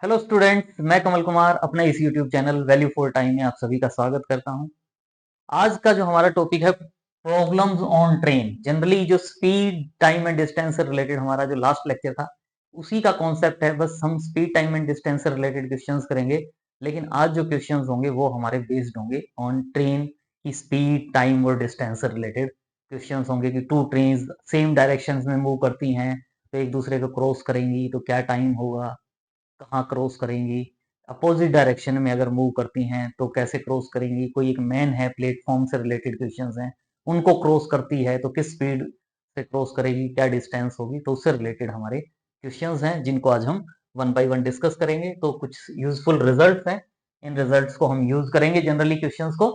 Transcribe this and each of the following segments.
Hello students, मैं कमल कुमार अपना इस YouTube channel value for time में आप सभी का स्वागत करता हूं। आज का जो हमारा टॉपिक है प्रॉब्लम्स ऑन ट्रेन। जनरली जो स्पीड टाइम एंड डिस्टेंस से रिलेटेड हमारा जो लास्ट लेक्चर था उसी का कॉन्सेप्ट है। बस हम स्पीड टाइम एंड डिस्टेंस से रिलेटेड क्वेश्चंस करेंगे, लेकिन आज जो क्वेश्चंस होंगे वो हमारे बेस्ड होंगे ऑन ट्रेन की स्पीड टाइम और डिस्टेंस से रिलेटेड क्वेश्चंस होंगे कि टू ट्रेन सेम डायरेक्शन में मूव करती हैं तो एक दूसरे को क्रॉस करेंगी तो क्या टाइम होगा, कहाँ क्रॉस करेंगी, अपोजिट डायरेक्शन में अगर मूव करती हैं तो कैसे क्रॉस करेंगी, कोई एक मैन है प्लेटफॉर्म से रिलेटेड क्वेश्चंस हैं, उनको क्रॉस करती है तो किस स्पीड से क्रॉस करेगी, क्या डिस्टेंस होगी, तो उससे रिलेटेड हमारे क्वेश्चंस हैं जिनको आज हम वन बाय वन डिस्कस करेंगे। तो कुछ यूजफुल रिजल्ट्स हैं, इन रिजल्ट्स को हम यूज करेंगे जनरली क्वेश्चंस को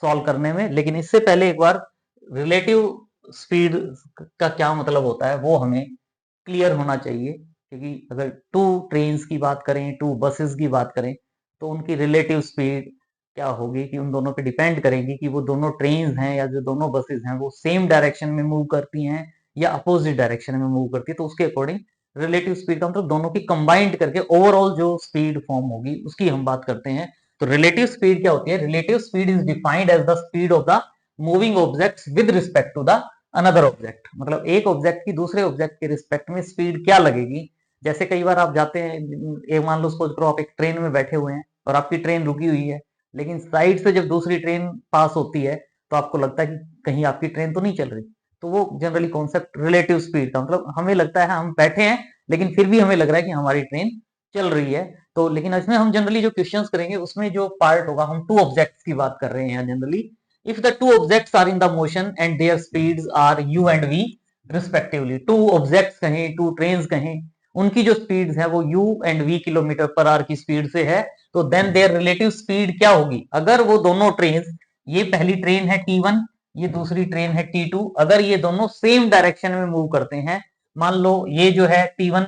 सॉल्व करने में। लेकिन इससे पहले एक बार रिलेटिव स्पीड का क्या मतलब होता है वो हमें क्लियर होना चाहिए, क्योंकि अगर टू ट्रेन्स की बात करें, टू बसेस की बात करें, तो उनकी रिलेटिव स्पीड क्या होगी कि उन दोनों पे डिपेंड करेगी कि वो दोनों ट्रेन्स हैं या जो दोनों बसेस हैं वो सेम डायरेक्शन में मूव करती हैं या अपोजिट डायरेक्शन में मूव करती है। तो उसके अकॉर्डिंग रिलेटिव स्पीड का मतलब दोनों की कंबाइंड करके ओवरऑल जो स्पीड फॉर्म होगी उसकी हम बात करते हैं। तो रिलेटिव स्पीड क्या होती है? Relative speed is defined as the speed of the moving objects with respect to the another object. मतलब एक ऑब्जेक्ट की दूसरे ऑब्जेक्ट के रिस्पेक्ट में स्पीड क्या लगेगी। जैसे कई बार आप जाते हैं, एक मान लो सपोज करो आप एक ट्रेन में बैठे हुए हैं और आपकी ट्रेन रुकी हुई है, लेकिन साइड से जब दूसरी ट्रेन पास होती है तो आपको लगता है कि कहीं आपकी ट्रेन तो नहीं चल रही। तो वो जनरली कॉन्सेप्ट रिलेटिव स्पीड का मतलब हमें लगता है हम बैठे हैं लेकिन फिर भी हमें लग रहा है कि हमारी ट्रेन चल रही है। तो लेकिन इसमें हम जनरली जो क्वेश्चंस करेंगे उसमें जो पार्ट होगा, हम टू ऑब्जेक्ट्स की बात कर रहे हैं generally. if the two objects are in the motion and their speeds are u and v respectively, two objects कहें, two trains कहें, उनकी जो स्पीड्स है वो u and v kilometre per our की स्पीड से है, तो देन देयर रिलेटिव स्पीड क्या होगी? अगर वो दोनों ट्रेन, ये पहली ट्रेन है T1, ये दूसरी ट्रेन है T2, अगर ये दोनों सेम डायरेक्शन में मूव करते हैं, मान लो ये जो है T1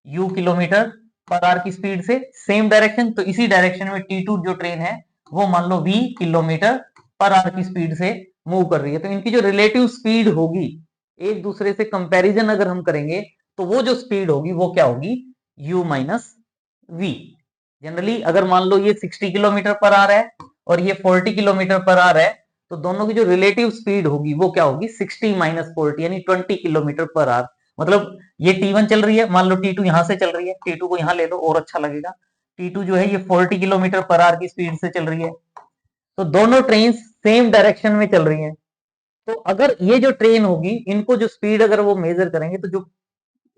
u kilometre per our की स्पीड से सेम डायरेक्शन, तो इसी डायरेक्शन में T2 जो ट्रेन है वो मान लो v किलोमीटर पर आवर की स्पीड से मूव कर रही है। तो इनकी जो रिलेटिव स्पीड होगी, एक दूसरे से कंपैरिजन अगर हम करेंगे तो वो जो स्पीड होगी वो क्या होगी? u minus we. जनरली अगर मान लो ये 60 किलोमीटर पर आवर है और ये 40 किलोमीटर पर आवर है, तो दोनों की जो रिलेटिव स्पीड होगी वो क्या होगी? 60 माइनस 40 यानी 20 किलोमीटर पर आवर। मतलब ये T1 चल रही है, मान लो T2 यहां से चल रही है, T2 को यहां ले लो और अच्छा लगेगा। T2 जो है ये 40 किलोमीटर पर आवर की स्पीड से चल रही है, तो दोनों ट्रेन सेम डायरेक्शन में चल रही हैं। तो अगर ये जो ट्रेन होगी, इनको जो स्पीड अगर वो मेजर करेंगे तो जो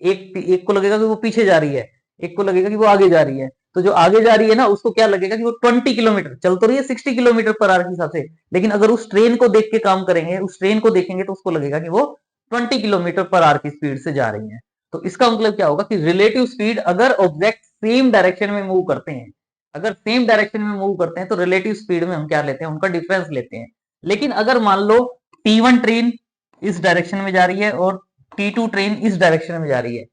एक एक को लगेगा कि वो पीछे जा रही है, एक को लगेगा कि वो आगे जा रही है। तो जो आगे जा रही है ना उसको क्या लगेगा कि वो 20 किलोमीटर चल तो रही है 60 किलोमीटर पर आवर के हिसाब से, लेकिन अगर उस ट्रेन को देख के काम करेंगे, उस ट्रेन को देखेंगे तो उसको लगेगा कि वो 20 किलोमीटर पर आवर की स्पीड से जा रही है। तो इसका मतलब क्या होगा कि रिलेटिव स्पीड अगर ऑब्जेक्ट सेम डायरेक्शन में मूव करते हैं, अगर सेम डायरेक्शन में मूव करते हैं तो रिलेटिव स्पीड में हम क्या लेते हैं? उनका डिफरेंस लेते हैं। लेकिन अगर मान लो T1 ट्रेन इस डायरेक्शन में जा रही है और T2 ट्रेन इस डायरेक्शन में जा रही है,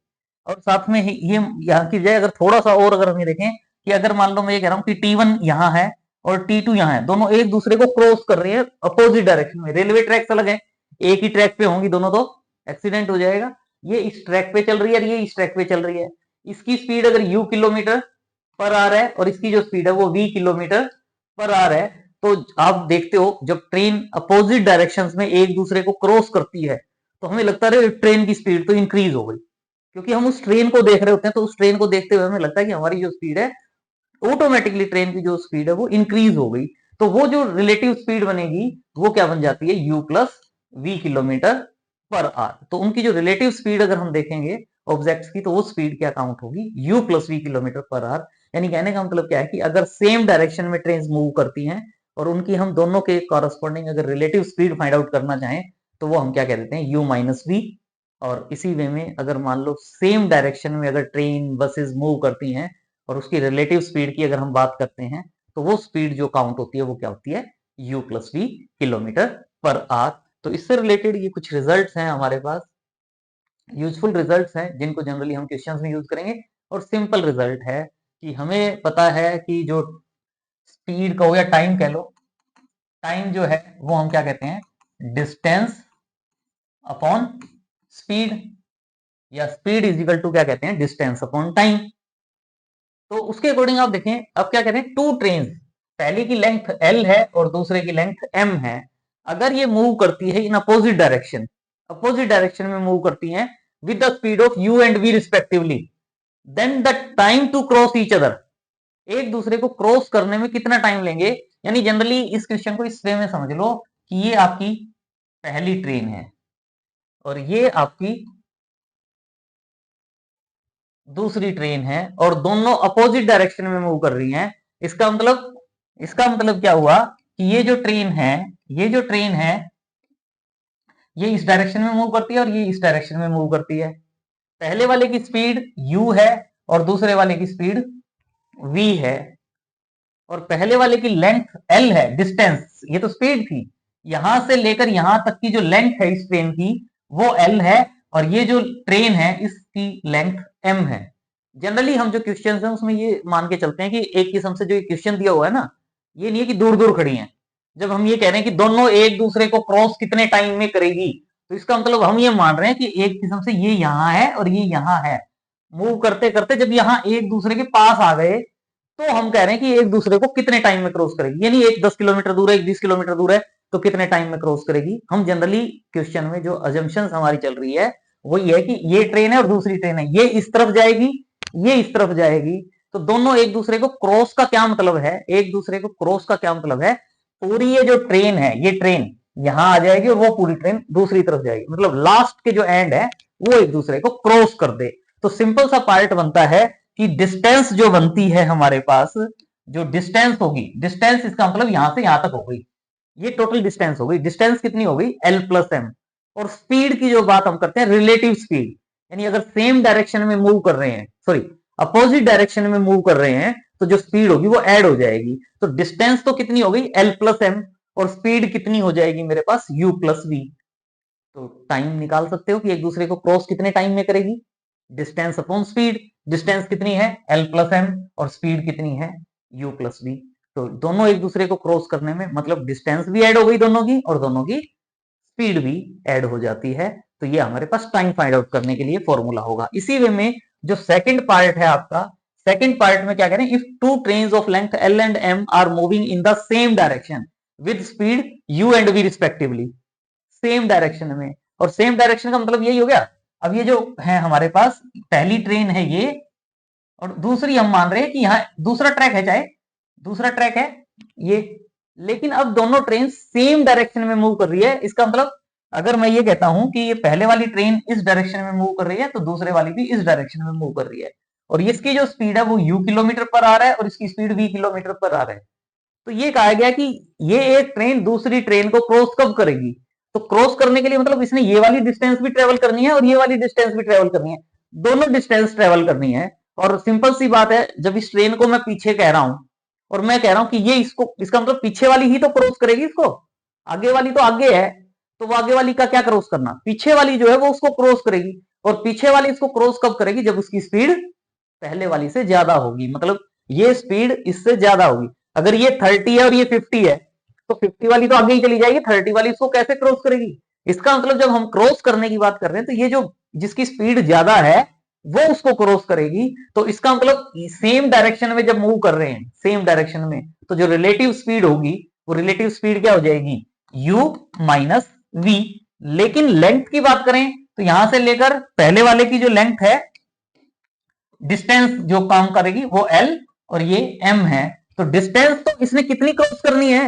और साथ में ये यहाँ की बजाय अगर थोड़ा सा और अगर हम ये देखें कि अगर मान लो मैं ये कह रहा हूँ कि T1 यहाँ है और T2 यहाँ है, दोनों एक दूसरे को क्रॉस कर रही है अपोजिट डायरेक्शन में। रेलवे ट्रैक अलग है, एक ही ट्रैक पे होंगी दोनों तो एक्सीडेंट हो जाएगा। ये इस ट्रैक पे चल रही है और ये इस ट्रैक पे चल रही है। इसकी स्पीड अगर u किलोमीटर पर आवर है और इसकी जो स्पीड है वो v किलोमीटर पर आवर है, तो आप देखते हो जब ट्रेन अपोजिट डायरेक्शंस में एक दूसरे को क्रॉस करती है तो हमें लगता है ट्रेन की स्पीड तो इंक्रीज हो गई, क्योंकि हम उस ट्रेन को देख रहे होते हैं। तो उस ट्रेन को देखते हुए हमें लगता है कि हमारी जो स्पीड है ऑटोमेटिकली ट्रेन की जो स्पीड है वो इंक्रीज हो गई। तो वो जो रिलेटिव स्पीड बनेगी वो क्या बन जाती है? u plus v kilometre per hour. तो उनकी जो रिलेटिव स्पीड अगर हम देखेंगे ऑब्जेक्ट्स की, तो वो स्पीड क्या काउंट होगी? u plus v kilometre per hour. यानी कहने का मतलब क्या है कि अगर सेम डायरेक्शन में ट्रेन मूव करती हैं और उनकी हम दोनों के कॉरस्पॉन्डिंग अगर रिलेटिव स्पीड फाइंड आउट करना चाहें तो वो हम क्या कह देते हैं? u minus v. और इसी वे में अगर मान लो सेम डायरेक्शन में अगर ट्रेन बसेस मूव करती हैं और उसकी रिलेटिव स्पीड की अगर हम बात करते हैं तो वो स्पीड जो काउंट होती है वो क्या होती है? u plus v kilometre per hour. तो इससे रिलेटेड ये कुछ रिजल्ट्स हैं हमारे पास, यूजफुल रिजल्ट्स हैं जिनको जनरली हम क्वेश्चंस में यूज करेंगे। और सिंपल रिजल्ट है कि हमें पता है कि जो स्पीड कहो या टाइम कह लो, टाइम जो है वो हम क्या कहते हैं? डिस्टेंस अपॉन स्पीड, या स्पीड इज इक्वल टू क्या कहते हैं? Distance upon time. तो उसके अकॉर्डिंग आप देखें, अब क्या करें, टू ट्रेन, पहली की लेंथ एल है और दूसरे की लेंथ एम है, अगर ये मूव करती है इन अपोजिट डायरेक्शन में मूव करती हैं with the speed of u and v respectively, then the time to cross each other, एक दूसरे को क्रॉस करने में कितना टाइम लेंगे। यानी जनरली इस क्वेश्चन को इस वे में समझ लो कि ये आपकी पहली ट्रेन है और ये आपकी दूसरी ट्रेन है और दोनों अपोजिट डायरेक्शन में मूव कर रही हैं। इसका मतलब क्या हुआ कि ये जो ट्रेन है ये इस डायरेक्शन में मूव करती है और ये इस डायरेक्शन में मूव करती है। पहले वाले की स्पीड u है और दूसरे वाले की स्पीड v है, और पहले वाले की लेंथ l है, डिस्टेंस, ये तो स्पीड थी, यहां से लेकर यहां तक की जो लेंथ है इस ट्रेन की वो l है, और ये जो ट्रेन है इसकी लेंथ m है। जनरली हम जो क्वेश्चन है उसमें ये मान के चलते हैं कि एक किस्म से जो क्वेश्चन दिया हुआ है ना, ये नहीं है कि दूर दूर खड़ी हैं। जब हम ये कह रहे हैं कि दोनों एक दूसरे को क्रॉस कितने टाइम में करेगी, तो इसका मतलब हम ये मान रहे हैं कि एक किस्म से ये यहां है और ये यहां है, मूव करते करते जब यहां एक दूसरे के पास आ गए तो हम कह रहे हैं कि एक दूसरे को कितने टाइम में क्रॉस करेगी। यानी एक 10 किलोमीटर दूर है, एक 20 किलोमीटर दूर है, तो कितने टाइम में क्रॉस करेगी। हम जनरली क्वेश्चन में जो अजम्पशंस हमारी चल रही है वो ये है कि ये ट्रेन है और दूसरी ट्रेन है, ये इस तरफ जाएगी, ये इस तरफ जाएगी, तो दोनों एक दूसरे को क्रॉस का क्या मतलब है, एक दूसरे को क्रॉस का क्या मतलब है, पूरी ये जो ट्रेन है, ये ट्रेन यहां आ जाएगी और वो पूरी ट्रेन दूसरी तरफ जाएगी, मतलब लास्ट के जो एंड है वो एक दूसरे को क्रॉस कर दे। तो सिंपल सा पार्ट बनता है कि डिस्टेंस जो बनती है हमारे पास, जो डिस्टेंस होगी, डिस्टेंस इसका मतलब यहां से यहां तक हो गई, ये टोटल डिस्टेंस हो गई, डिस्टेंस कितनी हो गई l प्लस एम। और स्पीड की जो बात हम करते हैं रिलेटिव स्पीड, यानी अगर सेम डायरेक्शन में मूव कर रहे हैं, सॉरी अपोजिट डायरेक्शन में मूव कर रहे हैं, तो जो स्पीड होगी वो ऐड हो जाएगी। तो डिस्टेंस तो कितनी हो गई l प्लस एम, और स्पीड कितनी हो जाएगी मेरे पास u प्लस वी। तो टाइम निकाल सकते हो कि एक दूसरे को क्रॉस कितने टाइम में करेगी, डिस्टेंस अपॉन स्पीड, डिस्टेंस कितनी है l प्लस एम और स्पीड कितनी है u प्लस वी। तो दोनों एक दूसरे को क्रॉस करने में मतलब डिस्टेंस भी ऐड हो गई दोनों की और दोनों की स्पीड भी ऐड हो जाती है। तो ये हमारे पास टाइम फाइंड आउट करने के लिए फॉर्मूला होगा। इसी वे में जो सेकंड पार्ट है आपका, सेकंड पार्ट में क्या करें, if two trains of length l and m are moving in the same direction with speed u and v respectively, same direction में, और सेम डायरेक्शन का मतलब यही हो गया, अब ये जो है हमारे पास पहली ट्रेन है ये, और दूसरी हम मान रहे हैं कि यहाँ दूसरा ट्रैक है, चाहे दूसरा ट्रैक है ये, लेकिन अब दोनों ट्रेन सेम डायरेक्शन में मूव कर रही है। इसका मतलब अगर मैं ये कहता हूं कि ये पहले वाली ट्रेन इस डायरेक्शन में मूव कर रही है तो दूसरे वाली भी इस डायरेक्शन में मूव कर रही है, और इसकी जो स्पीड है वो u किलोमीटर पर आ रहा है और इसकी स्पीड v किलोमीटर पर आ रहा है। तो ये कहा गया कि ये एक ट्रेन दूसरी ट्रेन को क्रॉस कब करेगी, तो क्रॉस करने के लिए मतलब इसने ये वाली डिस्टेंस भी ट्रेवल करनी है और ये वाली डिस्टेंस भी ट्रेवल करनी है, दोनों डिस्टेंस ट्रेवल करनी है। और सिंपल सी बात है, जब इस ट्रेन को मैं पीछे कह रहा हूं और मैं कह रहा हूं कि ये इसको, इसका मतलब पीछे वाली ही तो क्रॉस करेगी इसको, आगे वाली तो आगे है, तो वो आगे वाली का क्या क्रॉस करना, पीछे वाली जो है वो उसको क्रॉस करेगी, और पीछे वाली इसको क्रॉस कब करेगी, जब उसकी स्पीड पहले वाली से ज्यादा होगी, मतलब ये स्पीड इससे ज्यादा होगी। अगर ये 30 है और ये 50 है तो 50 वाली तो आगे ही चली जाएगी, 30 वाली इसको कैसे क्रॉस करेगी। इसका मतलब जब हम क्रॉस करने की बात कर रहे हैं तो ये जो जिसकी स्पीड ज्यादा है वो उसको क्रॉस करेगी। तो इसका मतलब सेम डायरेक्शन में जब मूव कर रहे हैं, सेम डायरेक्शन में, तो जो रिलेटिव स्पीड होगी वो रिलेटिव स्पीड क्या हो जाएगी, u माइनस v। लेकिन लेंथ की बात करें तो यहां से लेकर पहले वाले की जो लेंथ है, डिस्टेंस जो काम करेगी वो l और ये m है, तो डिस्टेंस तो इसने कितनी क्रॉस करनी है,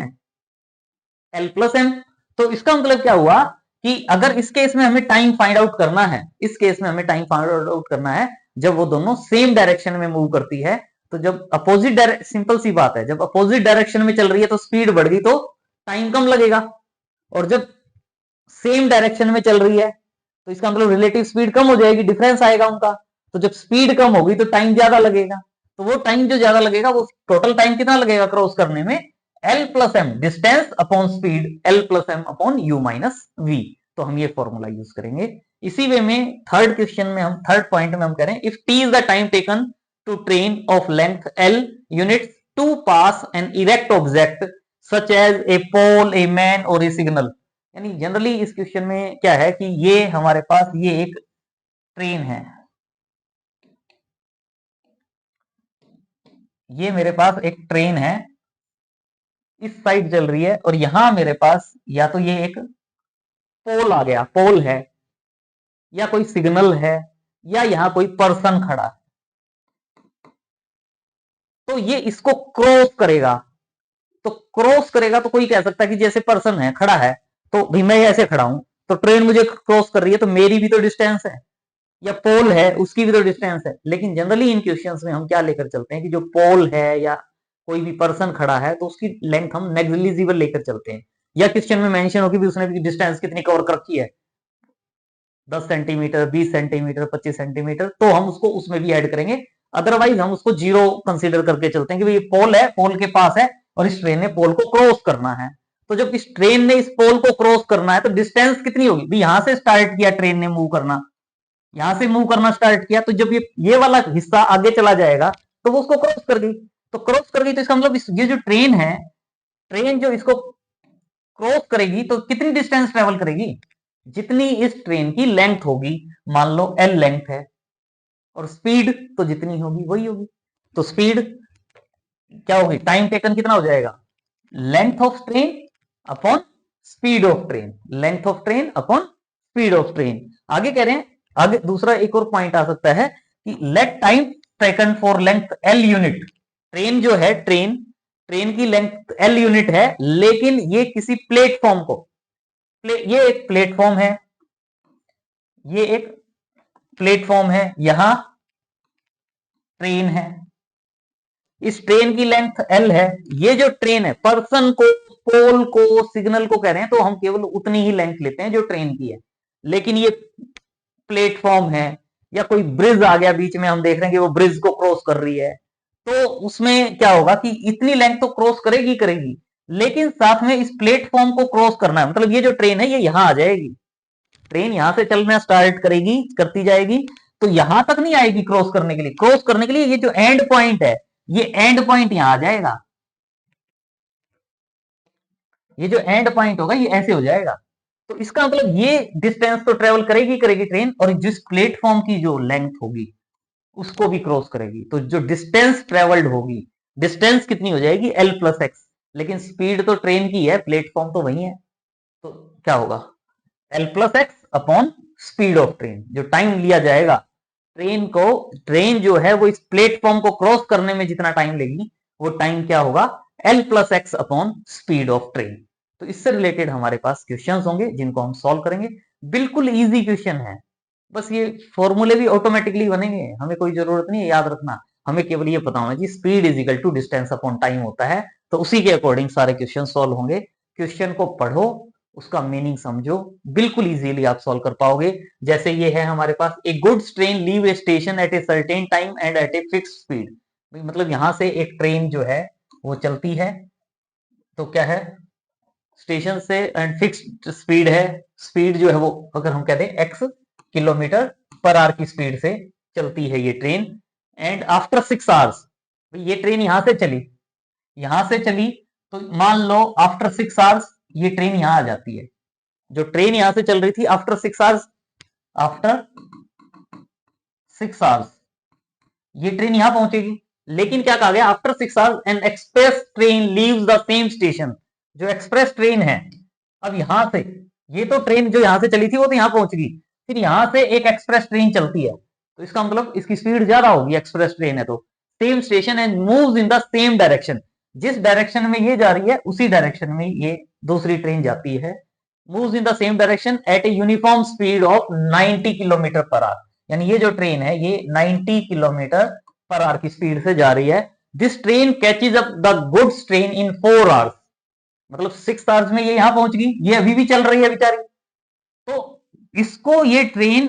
l प्लस m। तो इसका मतलब क्या हुआ कि अगर इस केस में हमें टाइम फाइंड आउट करना है, इस केस में हमें टाइम फाइंड आउट करना है जब वो दोनों सेम डायरेक्शन में मूव करती है, तो जब अपोजिट डायरेक्शन, सिंपल सी बात है, जब अपोजिट डायरेक्शन में चल रही है तो स्पीड बढ़ गई तो टाइम कम लगेगा, और जब सेम डायरेक्शन में चल रही है तो इसका मतलब रिलेटिव स्पीड कम हो जाएगी, डिफरेंस आएगा उनका। तो जब स्पीड कम होगी तो टाइम ज्यादा लगेगा, तो वो टाइम जो ज्यादा लगेगा वो टोटल टाइम कितना लगेगा क्रॉस करने में, l plus m, distance upon speed, l plus m upon u minus v. तो हम ये फॉर्मूला यूज करेंगे। इसी वे में थर्ड क्वेश्चन में हम, थर्ड पॉइंट में हम करें, if t is the time taken to train of length l units to pass an erect object such as a pole, a man और ए सिग्नल। यानी जनरली इस क्वेश्चन में क्या है कि ये हमारे पास ये एक ट्रेन है, ये मेरे पास एक ट्रेन है, इस साइड चल रही है, और यहां मेरे पास या तो ये एक पोल आ गया, पोल है, या कोई सिग्नल है, या यहां कोई पर्सन खड़ा है। तो ये इसको क्रॉस करेगा। तो क्रॉस करेगा तो कोई कह सकता है कि जैसे पर्सन है, खड़ा है, तो भाई मैं ऐसे खड़ा हूं, तो ट्रेन मुझे क्रॉस कर रही है, तो मेरी भी तो डिस्टेंस है, या पोल है उसकी भी तो डिस्टेंस है। लेकिन जनरली इन क्वेश्चंस में हम क्या लेकर चलते हैं कि जो पोल है या कोई भी पर्सन खड़ा है तो उसकी लेंथ हम नेग्लिजिबल लेकर चलते हैं, या क्वेश्चन में मेंशन होगी भी उसने डिस्टेंस कितनी कवर कर रखी है, 10 सेंटीमीटर, 20 सेंटीमीटर, 25 सेंटीमीटर, तो हम उसको उसमें भी ऐड करेंगे। अदरवाइज हम उसको जीरो कंसीडर करके चलते हैं कि भाई ये पोल है, पोल के पास है, और इस ट्रेन ने पोल को क्रॉस करना है। तो जब इस ट्रेन ने इस पोल को क्रॉस करना है तो डिस्टेंस कितनी होगी भी, यहां से स्टार्ट किया ट्रेन ने मूव करना, यहां से मूव करना स्टार्ट किया, तो जब ये वाला हिस्सा आगे चला जाएगा तो वो उसको क्रॉस कर गई। तो क्रॉस कर गई तो इसका मतलब ये जो ट्रेन है, ट्रेन जो इसको क्रॉस करेगी तो कितनी डिस्टेंस ट्रेवल करेगी, जितनी इस ट्रेन की लेंथ होगी। मान लो एल लेंथ है, और स्पीड तो जितनी होगी वही होगी। तो स्पीड क्या होगी, टाइम टेकन कितना हो जाएगा, length of train upon speed of train, length of train upon speed of train. आगे कह रहे हैं, आगे दूसरा एक और पॉइंट आ सकता है कि let time taken for length l unit. Train जो है, ट्रेन ट्रेन की लेंथ एल यूनिट है, लेकिन ये किसी प्लेटफॉर्म को, ये एक प्लेटफॉर्म है, ये एक प्लेटफॉर्म है, यहां ट्रेन है, इस ट्रेन की लेंथ एल है, ये जो ट्रेन है, पर्सन को, पोल को, सिग्नल को कह रहे हैं, तो हम केवल उतनी ही लेंथ लेते हैं जो ट्रेन की है। लेकिन ये प्लेटफॉर्म है, या कोई ब्रिज आ गया बीच में, हम देख रहे हैं कि वो ब्रिज को क्रॉस कर रही है, तो उसमें क्या होगा कि इतनी लेंथ तो क्रॉस करेगी करेगी, लेकिन साथ में इस प्लेटफॉर्म को क्रॉस करना है, मतलब ये जो ट्रेन है ये यहां आ जाएगी, ट्रेन यहां से चलना स्टार्ट करेगी, करती जाएगी, तो यहां तक नहीं आएगी क्रॉस करने के लिए। क्रॉस करने के लिए ये जो एंड पॉइंट है, ये एंड पॉइंट यहां आ जाएगा, ये जो एंड पॉइंट होगा ये ऐसे हो जाएगा। तो इसका मतलब ये डिस्टेंस तो ट्रेवल करेगी करेगी ट्रेन, और जिस प्लेटफॉर्म की जो लेंथ होगी उसको भी क्रॉस करेगी। तो जो डिस्टेंस ट्रेवल्ड होगी, डिस्टेंस कितनी हो जाएगी, एल प्लस एक्स। लेकिन स्पीड तो ट्रेन की है, प्लेटफॉर्म तो वही है, तो क्या होगा, L plus x upon speed of train. जो टाइम लिया जाएगा ट्रेन को, ट्रेन जो है वो इस प्लेटफॉर्म को क्रॉस करने में जितना टाइम लेगी, वो टाइम क्या होगा, L plus x upon speed of train. तो इससे रिलेटेड हमारे पास क्वेश्चंस होंगे जिनको हम सॉल्व करेंगे। बिल्कुल इजी क्वेश्चन है, बस ये फॉर्मूले भी ऑटोमेटिकली बनेंगे, हमें कोई जरूरत नहीं है याद रखना। हमें केवल ये पता होना कि speed is equal to distance upon time होता है, तो उसी के अकॉर्डिंग सारे क्वेश्चन सॉल्व होंगे। क्वेश्चन को पढ़ो, उसका मीनिंग समझो, बिल्कुल इजीली आप सॉल्व कर पाओगे। जैसे ये है हमारे पास, a goods train leave a station at a certain time and at a fix speed. मतलब यहां से एक ट्रेन जो है वो चलती है, तो क्या है, स्टेशन से, एंड फिक्स्ड स्पीड है, स्पीड जो है वो अगर हम कहते हैं एक्स किलोमीटर पर आवर की स्पीड से चलती है ये ट्रेन। एंड आफ्टर 6 आवर्स, ये ट्रेन यहां से चली, यहां से चली, तो मान लो आफ्टर 6 आवर्स ये ट्रेन यहां आ जाती है। जो ट्रेन यहां से चल रही थी आफ्टर 6 आवर्स, आफ्टर 6 आवर्स ये ट्रेन यहां पहुंचेगी। लेकिन क्या कहा गया, after 6 hours N express train leaves the same station. जो एक्सप्रेस ट्रेन है, अब यहां से, ये तो ट्रेन जो यहां से चली थी वो तो यहां पहुंच गई, फिर यहां से एक एक्सप्रेस ट्रेन चलती है, तो इसका मतलब इसकी स्पीड ज्यादा होगी, एक्सप्रेस ट्रेन है तो। Same station and moves in the same direction, जिस डायरेक्शन में ये जा रही है उसी डायरेक्शन में ये दूसरी ट्रेन जाती है। Moves in the same direction at a uniform speed of 90 kilometre per hour. यानी ये जो ट्रेन है ये 90 किलोमीटर पर आवर की स्पीड से जा रही है। This train catches up the goods train in 4 hours. मतलब 6 आवर्स में ये यहां पहुंच गई, ये अभी भी चल रही है बेचारी, तो इसको ये ट्रेन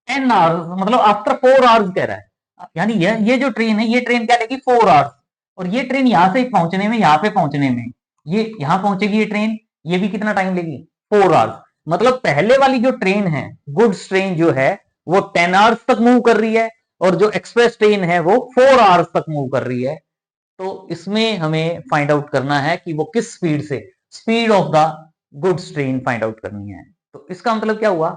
10 आवर्स, मतलब आफ्टर 4 आवर्स कह रहा है। यानी ये जो ट्रेन है, ये ट्रेन क्या लेगी, 4 आवर्स, और ये ट्रेन यहां से पहुंचने में, यहां पे पहुंचने में, ये यहां पहुंचेगी ये ट्रेन, ये भी कितना टाइम लेगी, 4 आवर्स। मतलब पहले वाली जो ट्रेन है, गुड्स ट्रेन जो है वो 10 आवर्स तक मूव कर रही है, और जो एक्सप्रेस ट्रेन है वो 4 आवर्स तक मूव कर रही है। तो इसमें हमें फाइंड आउट करना है कि वो किस स्पीड से, speed of the goods train find out करनी है। तो इसका मतलब क्या हुआ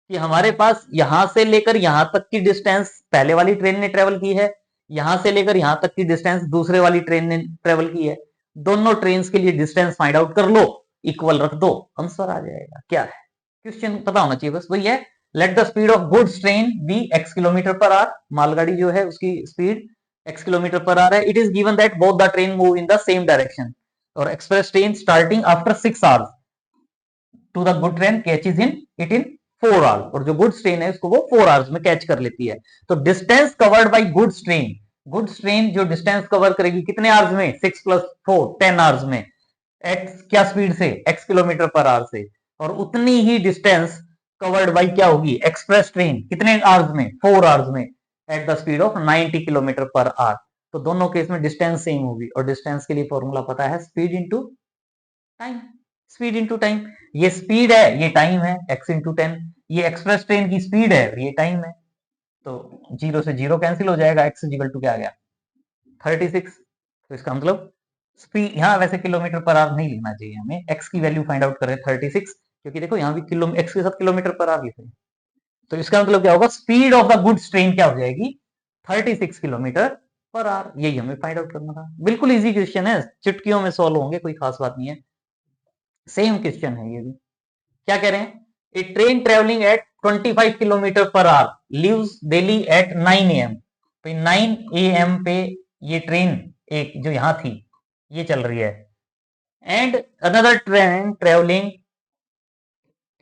कि हमारे पास यहां से लेकर यहां तक की डिस्टेंस पहले वाली ट्रेन ने ट्रेवल की है, यहां से लेकर यहां तक की डिस्टेंस दूसरे वाली ट्रेन ने ट्रेवल की है, दोनों ट्रेन के लिए डिस्टेंस फाइंड आउट कर लो, इक्वल रख दो, आंसर आ जाएगा। क्या है क्वेश्चन पता होना चाहिए बस, वही है। Let the speed of goods train be x kilometre per hour, मालगाड़ी जो है उसकी speed x kilometre per hour है। It is given that both the train move in the same direction, और express train starting after 6 hours to the good train catches in it in 4 hours, और जो goods train है उसको वो 4 hours में catch कर लेती है। तो distance covered by goods train जो डिस्टेंस कवर करेगी कितने आवर्स में, 6 + 4 10 आवर्स में, एक्स क्या स्पीड से, x किलोमीटर पर आवर से, और उतनी ही डिस्टेंस कवर्ड बाई क्या होगी, एक्सप्रेस ट्रेन कितने आवर्स में, 4 आवर्स में, eight the speed of 90 kilometre per hour. तो दोनों केस में डिस्टेंस सेम होगी, और डिस्टेंस के लिए फॉर्मूला पता है, speed into time. Speed into time, ये स्पीड है, ये टाइम है, x इंटू 10, ये एक्सप्रेस ट्रेन की स्पीड है, ये टाइम है। तो 0 से 0 कैंसिल हो जाएगा, x इक्वल टू क्या आ गया, 36। तो इसका मतलब स्पीड, यहाँ वैसे किलोमीटर पर आवर नहीं लिखना चाहिए हमें, x की वैल्यू फाइंड आउट करें 36, क्योंकि देखो यहाँ भी किलो x के साथ किलोमीटर पर आवर लिखे। तो इसका मतलब क्या होगा, speed of the goods train क्या हो जाएगी, 36 किलोमीटर पर आवर। यही हमें फाइंड आउट करना था। बिल्कुल इजी क्वेश्चन है, चुटकियों में सॉल्व होंगे, कोई खास बात नहीं है, सेम क्वेश्चन है ये भी। क्या कह रहे हैं, a train travelling at 25 kilometre per hour leaves Delhi at 9 AM। तो 9 AM पे ये ट्रेन एक जो यहां थी ये चल रही है, एंड अनदर ट्रेन ट्रेवलिंग,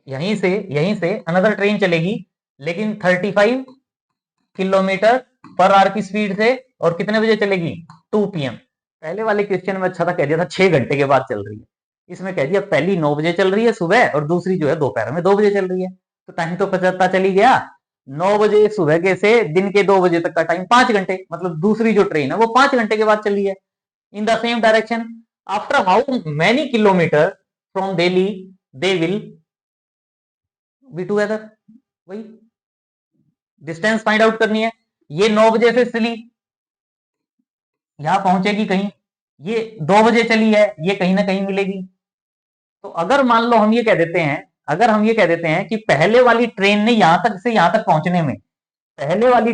यहीं से अनदर ट्रेन चलेगी, लेकिन 35 किलोमीटर पर आवर की स्पीड से, और कितने बजे चलेगी, 2 PM। पहले वाले क्वेश्चन में अच्छा था, कह दिया था 6 घंटे के बाद चल रही है, इसमें कह दिया पहली 9 बजे चल रही है सुबह, और दूसरी जो है दोपहर में 2 बजे चल रही है। तो टाइम तो पता चली गया, 9 बजे सुबह के से दिन के 2 बजे तक का टाइम 5 घंटे, मतलब दूसरी जो ट्रेन है वो 5 घंटे के बाद चली है, इन the same direction. After how many kilometre from Delhi they will be together, वही डिस्टेंस फाइंड आउट करनी है। ये 9 बजे से चली, यहां पहुंचेगी कहीं, ये 2 बजे चली है, ये कहीं ना कहीं मिलेगी। तो अगर मान लो हम ये कह देते हैं, अगर हम ये कह देते हैं कि पहले वाली ट्रेन ने यहां तक से यहां तक पहुंचने में, पहले वाली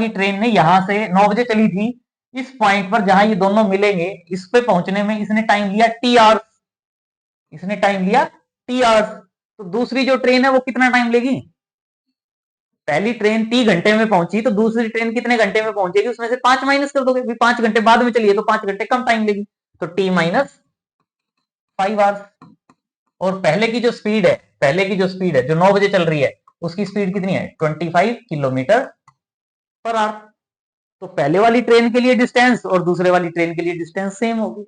ट्रेन ने यहां से 9 बजे चली थी, इस पॉइंट पर जहां ये दोनों मिलेंगे, इस पे पहुंचने में इसने टाइम लिया टी आवर्स, इसने टाइम लिया टी आवर्स। तो दूसरी जो ट्रेन है वो कितना टाइम लेगी, पहली ट्रेन 3 घंटे में पहुंची, तो दूसरी ट्रेन कितने घंटे में पहुंचेगी, उसमें से 5 माइनस कर दोगे, 5 घंटे बाद में चलिए तो 5 घंटे कम टाइम लेगी, तो टी माइनस 5 आवर्स। और पहले की जो स्पीड है, जो 9 बजे चल रही है, उसकी स्पीड कितनी है, 25 किलोमीटर पर आवर। तो पहले वाली ट्रेन के लिए डिस्टेंस और दूसरे वाली ट्रेन के लिए डिस्टेंस सेम होगी,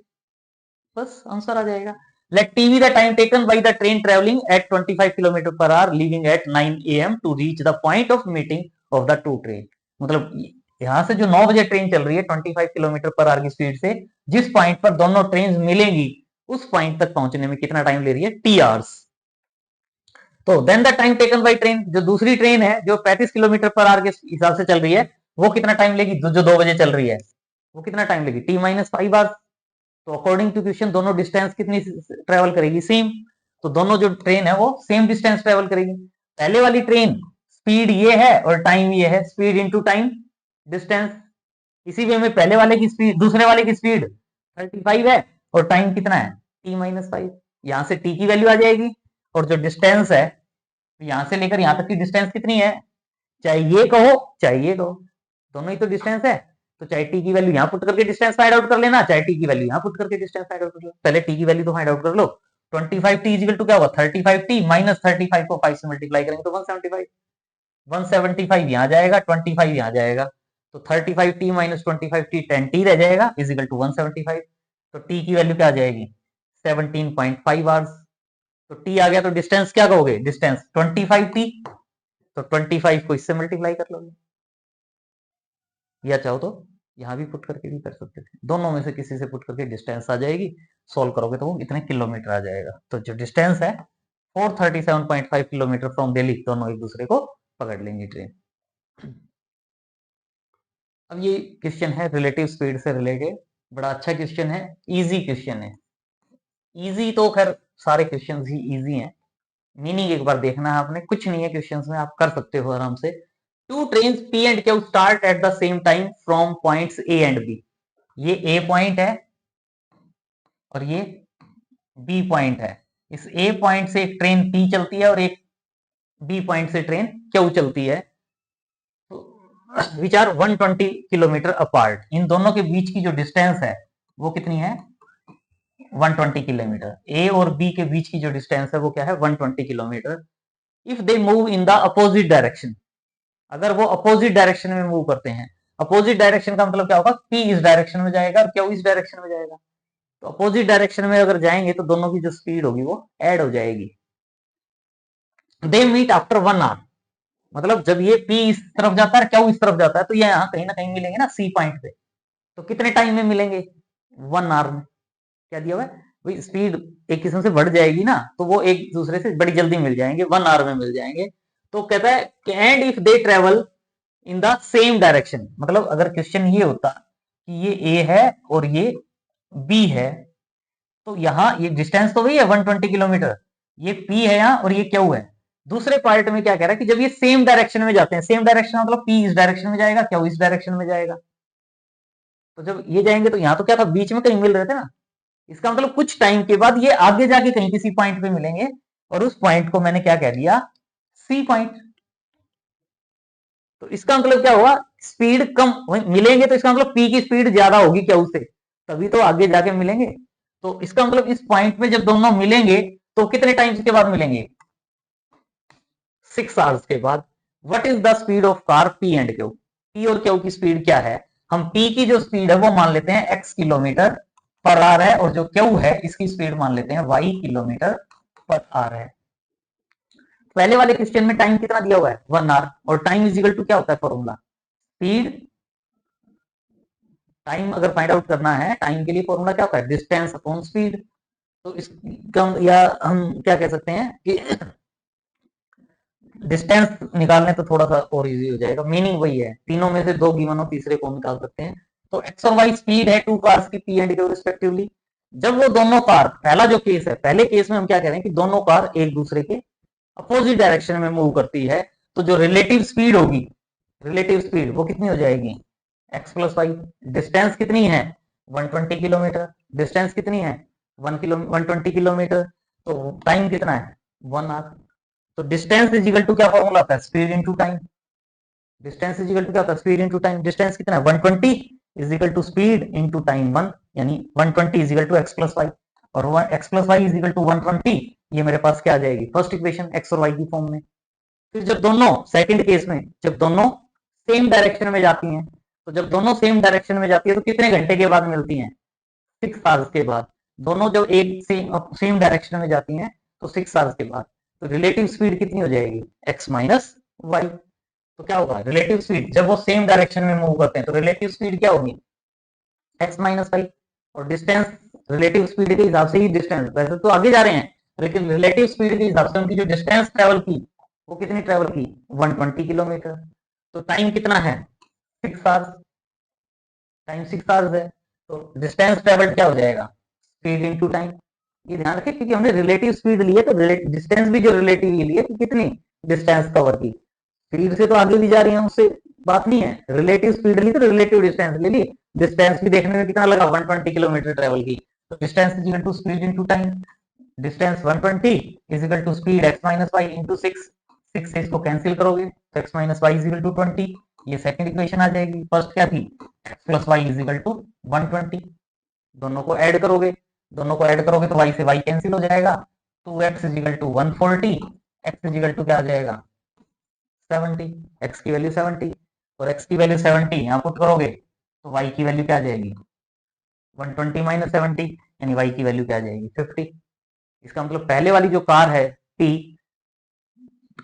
बस आंसर आ जाएगा। Let t be the time taken by the train travelling at 25 kilometre per hour leaving at 9 AM to reach the point of meeting of the two train. मतलब यहां से जो 9 बजे ट्रेन चल रही है 25 किलोमीटर पर आवर की speed से, जिस पॉइंट पर दोनों ट्रेन मिलेंगी, उस पॉइंट तक पहुंचने में कितना टाइम ले रही है, टी आवर्स। तो then the time taken by train, जो दूसरी ट्रेन है जो 35 किलोमीटर पर आवर के हिसाब से चल रही है, वो कितना टाइम लेगी, जो 2 बजे चल रही है वो कितना टाइम लेगी, टी माइनस 5 आवर्स। तो अकॉर्डिंग टू क्वेश्चन दोनों डिस्टेंस कितनी ट्रेवल करेगी, सेम। तो दोनों जो ट्रेन है वो सेम डिस्टेंस ट्रेवल करेगी। पहले वाली ट्रेन स्पीड ये है और टाइम ये है, स्पीड इंटू टाइम डिस्टेंस। इसी वे में पहले वाले की स्पीड, दूसरे वाले की स्पीड 35 है, और टाइम कितना है, टी माइनस 5। यहां से टी की वैल्यू आ जाएगी, और जो डिस्टेंस है यहां से लेकर यहां तक की डिस्टेंस कितनी है, चाहे ये कहो चाहे ये कहो, दोनों ही तो डिस्टेंस है। तो चाहे टी की वैल्यू यहां पुट करके डिस्टेंस फाइंड आउट कर लेना, चाहे टी की वैल्यू यहां पुट करके डिस्टेंस फाइंड आउट कर लो। पहले टी की वैल्यू तो फाइंड आउट कर लो। 25 टी इक्वल टू क्या होगा, 35 टी माइनस 35 को 5 से मल्टीप्लाई करेंगे तो 175, 175 यहां जाएगा, 25 यहां जाएगा, तो 35 टी माइनस 25 टी 10 टी रह जाएगा इज इक्वल टू 175। तो टी की वैल्यू क्या आ जाएगी, 17.5 आवर्स। तो टी आ गया, तो डिस्टेंस क्या कहोगे, डिस्टेंस 25 टी, तो 25 को इससे मल्टीप्लाई कर लोगे, या चाहो तो यहां भी पुट करके भी कर सकते थे, दोनों में से किसी से पुट करके डिस्टेंस आ जाएगी, सॉल्व करोगे तो वो इतने किलोमीटर आ जाएगा। तो जो डिस्टेंस है 437.5 किलोमीटर फ्रॉम दिल्ली, दोनों एक दूसरे को पकड़ लेंगे ट्रेन। अब ये क्वेश्चन है रिलेटिव स्पीड से रिलेटेड, बड़ा अच्छा क्वेश्चन है, इजी क्वेश्चन है। इजी तो खैर सारे क्वेश्चन ही इजी हैं, मीनिंग एक बार देखना है आपने, कुछ नहीं है क्वेश्चंस में, आप कर सकते हो आराम से। Two train P and Q start at the same time from points A and B. ये ए पॉइंट है और ये बी पॉइंट है। इस ए पॉइंट से एक ट्रेन पी चलती है और एक बी पॉइंट से ट्रेन क्यू चलती है, विच आर 120 किलोमीटर अपार्ट। इन दोनों के बीच की जो डिस्टेंस है वो कितनी है? 120 किलोमीटर। ए और बी के बीच की जो डिस्टेंस है वो क्या है? 120 kilometre. If they move in the opposite direction, अगर वो अपोजिट डायरेक्शन में मूव करते हैं, अपोजिट डायरेक्शन का मतलब क्या होगा? पी इस डायरेक्शन में जाएगा और क्यू इस डायरेक्शन में जाएगा। तो अपोजिट डायरेक्शन में अगर जाएंगे तो दोनों की जो स्पीड होगी वो ऐड हो जाएगी। दे मीट आफ्टर 1 आवर, मतलब जब ये पी इस तरफ जाता है, क्यू इस तरफ जाता है, तो ये यहाँ कहीं ना कहीं मिलेंगे ना सी पॉइंट पे। तो कितने टाइम में मिलेंगे? 1 आवर में। क्या दिया हुआ है भाई? स्पीड एक किस्म से बढ़ जाएगी ना, तो वो एक दूसरे से बड़ी जल्दी मिल जाएंगे, 1 आवर में मिल जाएंगे। तो कहता है and if they travel in the same direction, मतलब अगर क्वेश्चन ये होता कि ये ए है और ये बी है, तो यहाँ ये डिस्टेंस तो वही है 120 किलोमीटर, ये पी है यहाँ और ये क्यू है। दूसरे पार्ट में क्या कह रहा है कि जब ये सेम डायरेक्शन में जाते हैं, सेम डायरेक्शन मतलब पी इस डायरेक्शन में जाएगा, क्यू इस डायरेक्शन में जाएगा। तो जब ये जाएंगे तो यहाँ तो क्या था? बीच में कहीं मिल रहे थे ना। इसका मतलब कुछ टाइम के बाद ये आगे जाके कहीं किसी पॉइंट पे मिलेंगे और उस पॉइंट को मैंने क्या कह दिया? C point. तो इसका मतलब क्या हुआ? स्पीड कम मिलेंगे तो इसका मतलब पी की स्पीड ज्यादा होगी क्या उससे, तभी तो आगे जाके मिलेंगे। तो इसका मतलब इस पॉइंट में जब दोनों मिलेंगे तो कितने टाइम्स के बाद मिलेंगे? 6 आवर्स के बाद। What is the speed of car P and Q? P और क्यू की स्पीड क्या है? हम पी की जो स्पीड है वो मान लेते हैं x किलोमीटर पर आवर है, और जो क्यू है इसकी स्पीड मान लेते हैं y किलोमीटर पर आवर है। पहले वाले क्वेश्चन में टाइम कितना दिया हुआ है? 1 आवर, और टाइम इज इक्वल टू क्या होता है फॉर्मूला? स्पीड। टाइम अगर फाइंड आउट करना है, टाइम के लिए फॉर्मूला क्या होता है? Distance upon speed. तो इसका या हम क्या कह सकते हैं कि डिस्टेंस निकालने तो थोड़ा सा और इजी हो जाएगा, मीनिंग वही है, तीनों में से दो गिवन हो, तीसरे को निकाल सकते हैं। तो एक्स और वाई स्पीड है टू कार्स की पी एंड क्यू रिस्पेक्टिवली। जब वो दोनों कार, पहला जो केस है, पहले केस में हम क्या कह रहे हैं कि दोनों कार एक दूसरे के अपोजिट डायरेक्शन में मूव करती है, तो जो रिलेटिव स्पीड होगी, रिलेटिव स्पीड वो कितनी हो जाएगी? X plus Y. डिस्टेंस कितनी है? 120 किलोमीटर। डिस्टेंस कितनी है? 120 किलोमीटर। तो टाइम कितना है? 1 आवर। तो डिस्टेंस इज इक्वल टू क्या फॉर्मूला आता है? Speed into time. Distance is equal to क्या होता है? Speed into time. डिस्टेंस कितना है? 120 is equal to speed into time 1, यानी 120 is equal to X plus Y, और X plus Y is equal to 120। ये मेरे पास क्या आ जाएगी? फर्स्ट इक्वेशन एक्स और वाई की फॉर्म में। फिर जब दोनों, सेकंड केस में जब दोनों सेम डायरेक्शन में जाती हैं, तो जब दोनों सेम डायरेक्शन में जाती है तो कितने घंटे के बाद मिलती हैं? 6 आवर्स के बाद। दोनों जब एक सेम डायरेक्शन में जाती हैं तो 6 आवर्स के बाद। तो रिलेटिव स्पीड कितनी हो जाएगी? X minus y. तो क्या होगा? रिलेटिव स्पीड, जब वो सेम डायरेक्शन में मूव करते हैं तो रिलेटिव स्पीड क्या होगी? X minus y. और डिस्टेंस रिलेटिव स्पीड के हिसाब से ही, डिस्टेंस वैसे तो आगे जा रहे हैं लेकिन रिलेटिव स्पीड के हिसाब से उनकी जो डिस्टेंस ट्रेवल की वो कितनी ट्रेवल की? 120 किलोमीटर। तो टाइम कितना है? 6 आवर्स। टाइम 6 आवर्स है, तो डिस्टेंस ट्रेवल क्या हो जाएगा? Speed into time. ये ध्यान रखें क्योंकि हमने रिलेटिव स्पीड ली है, तो डिस्टेंस भी जो रिलेटिव ली है, तो कितनी डिस्टेंस कवर की? स्पीड से तो आगे भी जा रही है, उससे बात नहीं है। रिलेटिव स्पीड ली तो रिलेटिव डिस्टेंस ले ली। डिस्टेंस भी देखने में कितना लगा? 120 किलोमीटर ट्रेवल की। तो distance is equal to speed into time. Distance 120 is equal to speed x minus y into 6। 6 से इसको कैंसिल करोगे तो x minus y is equal to 20। ये सेकंड इक्वेशन आ जाएगी। फर्स्ट क्या थी? X plus Y is equal to 120। दोनों को ऐड करोगे, दोनों को ऐड करोगे तो वाई से वाई कैंसिल हो जाएगा। 2x is equal to 140। X is equal to क्या आ जाएगा? 70। एक्स की वैल्यू 70 और एक्स की वैल्यू 70 यहाँ पुट करोगे तो वाई की वैल्यू क्या आ जाएगी? 120 माइनस 70, यानी वाई की वैल्यू क्या आ जाएगी? 50। इसका मतलब पहले वाली जो कार है टी,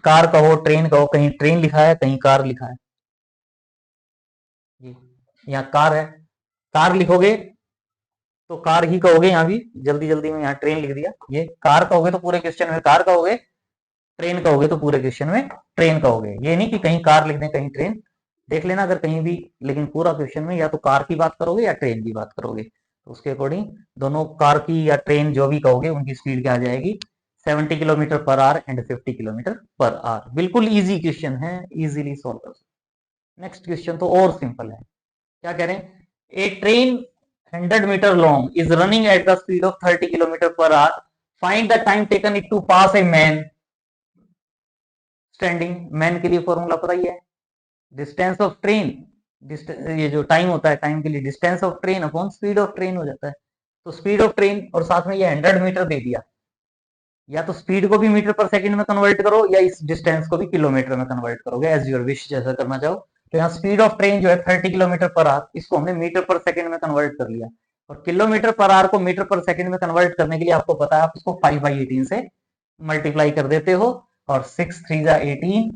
कार कहो ट्रेन कहो, कहीं ट्रेन लिखा है कहीं कार लिखा है, यहाँ कार है, कार लिखोगे तो कार ही कहोगे, यहाँ भी जल्दी जल्दी में यहाँ ट्रेन लिख दिया। ये कार कहोगे तो पूरे क्वेश्चन में कार कहोगे, ट्रेन कहोगे तो पूरे क्वेश्चन में ट्रेन कहोगे। ये नहीं कि कहीं कार लिख दें कहीं ट्रेन, देख लेना अगर कहीं भी, लेकिन पूरा क्वेश्चन में या तो कार की बात करोगे या ट्रेन की बात करोगे। तो उसके अकॉर्डिंग दोनों कार की या ट्रेन जो भी कहोगे उनकी स्पीड क्या आ जाएगी? 70 kilometre per our and 50 kilometre per our. बिल्कुल इजी क्वेश्चन है, इजीली सॉल्व कर सकते। नेक्स्ट क्वेश्चन तो और सिंपल है, क्या कह रहे हैं, a train 100 metre long is running at the speed of 30 kilometre per hour, find the time taken it to pass a man standing. Man के लिए फॉर्मूला पता ही है, डिस्टेंस ऑफ ट्रेन, ये जो टाइम होता है टाइम के लिए distance of train upon speed of train हो जाता है। तो स्पीड ऑफ ट्रेन और साथ में ये 100 मीटर दे दिया, या तो स्पीड को भी मीटर पर सेकंड में कन्वर्ट करो या इस डिस्टेंस को भी किलोमीटर में कन्वर्ट करोगे, एज योर विश, जैसा करना चाहो। तो यहाँ स्पीड ऑफ ट्रेन जो है 30 किलोमीटर पर आवर, इसको हमने मीटर पर सेकंड में कन्वर्ट कर लिया, और किलोमीटर पर आवर को मीटर पर सेकंड में कन्वर्ट करने के लिए आपको पता है आप इसको 5/18 से मल्टीप्लाई कर देते हो, और 6 3 जा 18,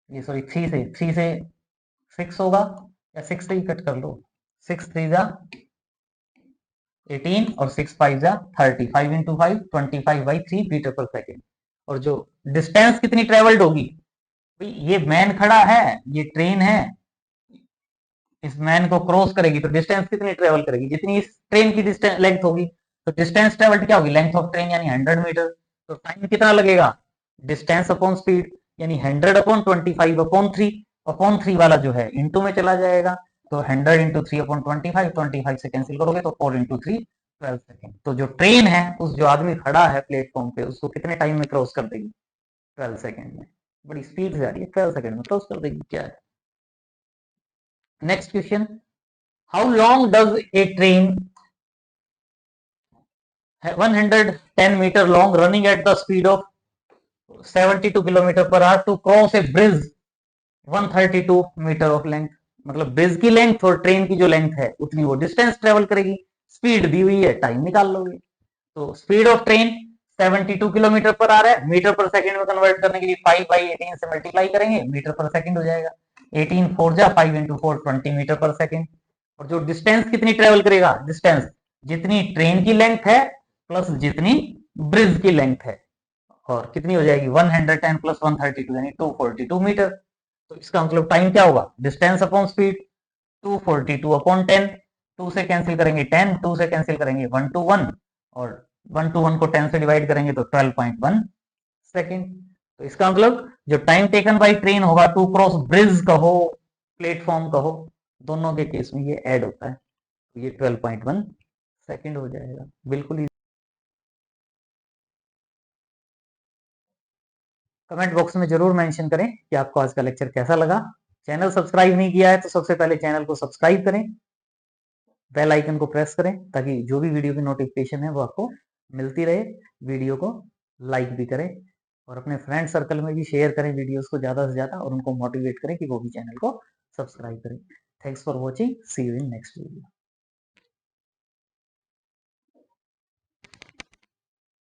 ये सॉरी 3 से 6 होगा, या 6 से ही कट कर लो, 6 3 जा 18 और 6 5 जा 30, 5 इंटू 5 25/3 मीटर पर सेकेंड। और जो डिस्टेंस कितनी ट्रेवल्ड होगी, ये मैन खड़ा है, ये ट्रेन है, इस मैन को क्रॉस करेगी तो डिस्टेंस कितनी ट्रेवल करेगी, जितनी इस ट्रेन की डिस्टेंस लेंथ होगी, तो डिस्टेंस ट्रेवल्ड क्या होगी, लेंथ ऑफ ट्रेन यानी 100 मीटर। तो टाइम कितना लगेगा, डिस्टेंस अपॉन स्पीड यानी 100 अपॉन 25/3, अपॉन 3 वाला जो है इंटू में चला जाएगा, तो 100 इंटू 3 अपॉन 25 से कैंसिल करोगे तो 4 इंटू 3 12 सेकेंड। तो जो ट्रेन है, उस जो आदमी खड़ा है प्लेटफॉर्म पे, उसको कितने टाइम में क्रॉस कर देगी, 12 सेकेंड में। बड़ी स्पीड से आ रही है, 12 सेकेंड में क्रॉस कर देगी, क्या है। Next question, how long does a train 110 metre long running at the speed of 72 kilometre per hour to cross a bridge 132 metre of length. मतलब ब्रिज की लेंथ और ट्रेन की जो लेंथ है उतनी वो डिस्टेंस ट्रेवल करेगी, स्पीड दी हुई है, टाइम निकाल लोगे। तो स्पीड ऑफ ट्रेन 72 किलोमीटर पर आ रहा है, मीटर पर सेकंड में कन्वर्ट करने के लिए 5/18 से मल्टीप्लाई करेंगे, मीटर पर सेकंड हो जाएगा, 18 4 जा 5 इंटू 4 20 मीटर पर सेकंड। और जो डिस्टेंस कितनी ट्रेवल करेगा, डिस्टेंस जितनी ट्रेन की लेंथ है प्लस जितनी ब्रिज की लेंथ है, और कितनी हो जाएगी 110 प्लस 132 यानी 242 मीटर। तो इसका मतलब टाइम क्या होगा, डिस्टेंस अपॉन स्पीड 242 अपॉन 10, 2 से कैंसिल करेंगे 10, 2 से कैंसिल करेंगे 1 to 1, और 1 to 1 को 10 से डिवाइड करेंगे तो 12.1 सेकेंड। तो इसका मतलब जो टाइम टेकन बाय ट्रेन होगा टू क्रॉस ब्रिज कहो प्लेटफॉर्म कहो, दोनों के केस में ये ऐड होता है, तो ये 12.1 सेकेंड हो जाएगा, बिल्कुल। कमेंट बॉक्स में जरूर मेंशन करें कि आपको आज का लेक्चर कैसा लगा। चैनल सब्सक्राइब नहीं किया है तो सबसे पहले चैनल को सब्सक्राइब करें, बेल आइकन को प्रेस करें, ताकि जो भी वीडियो की नोटिफिकेशन है वो आपको मिलती रहे। वीडियो को लाइक भी करें और अपने फ्रेंड सर्कल में भी शेयर करें वीडियोस को ज़्यादा से ज़्यादा, और उनको मोटिवेट करें कि वो भी चैनल को सब्सक्राइब करें। Thanks for watching, see you in next video.